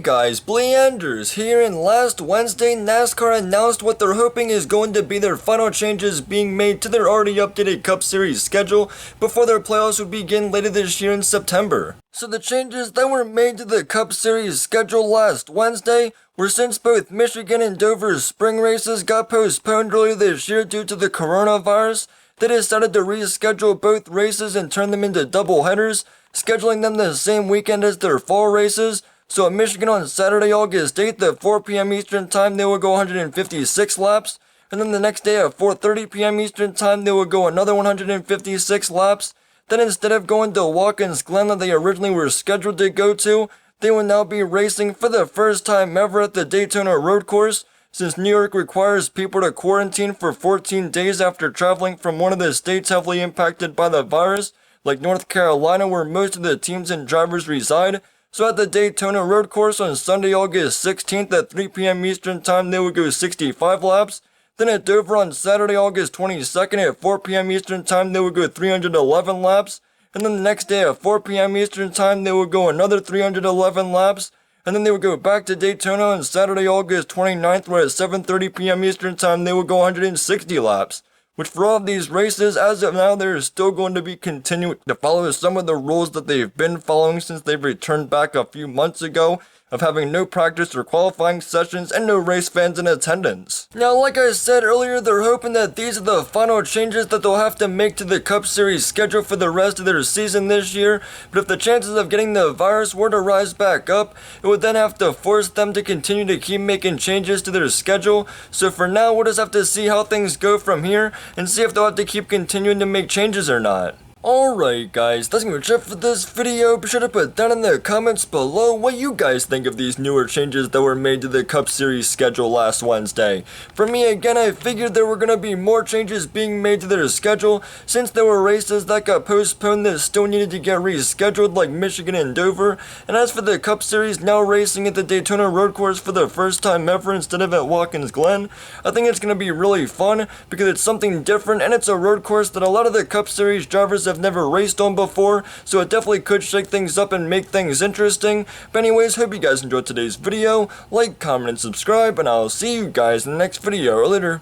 guys, Bleanders here, and last Wednesday NASCAR announced what they're hoping is going to be their final changes being made to their already updated Cup Series schedule before their playoffs would begin later this year in September. So the changes that were made to the Cup Series schedule last Wednesday were since both Michigan and Dover's spring races got postponed earlier this year due to the coronavirus, they decided to reschedule both races and turn them into doubleheaders, scheduling them the same weekend as their fall races. So at Michigan on Saturday, August 8th at 4 p.m. Eastern Time, they will go 156 laps. And then the next day at 4:30 p.m. Eastern Time, they will go another 156 laps. Then instead of going to Watkins Glen that they originally were scheduled to go to, they will now be racing for the first time ever at the Daytona road course, since New York requires people to quarantine for 14 days after traveling from one of the states heavily impacted by the virus, like North Carolina, where most of the teams and drivers reside. So at the Daytona road course on Sunday, August 16th at 3 p.m. Eastern Time, they will go 65 laps. Then at Dover on Saturday, August 22nd at 4 p.m. Eastern Time, they will go 311 laps. And then the next day at 4 p.m. Eastern Time, they will go another 311 laps. And then they will go back to Daytona on Saturday, August 29th, where at 7:30 p.m. Eastern Time, they will go 160 laps. Which for all of these races, as of now, they're still going to be continuing to follow some of the rules that they've been following since they've returned back a few months ago, of having no practice or qualifying sessions and no race fans in attendance. Now, like I said earlier, they're hoping that these are the final changes that they'll have to make to the Cup Series schedule for the rest of their season this year, but if the chances of getting the virus were to rise back up, it would then have to force them to continue to keep making changes to their schedule. So for now, we'll just have to see how things go from here and see if they'll have to keep continuing to make changes or not. Alright guys, that's gonna be it for this video. Be sure to put down in the comments below what you guys think of these newer changes that were made to the Cup Series schedule last Wednesday. For me, again, I figured there were gonna be more changes being made to their schedule since there were races that got postponed that still needed to get rescheduled, like Michigan and Dover. And as for the Cup Series now racing at the Daytona road course for the first time ever instead of at Watkins Glen, I think it's gonna be really fun because it's something different and it's a road course that a lot of the Cup Series drivers have never raced on before, so it definitely could shake things up and make things interesting. But anyways, hope you guys enjoyed today's video. Like, comment, and subscribe, and I'll see you guys in the next video. Later.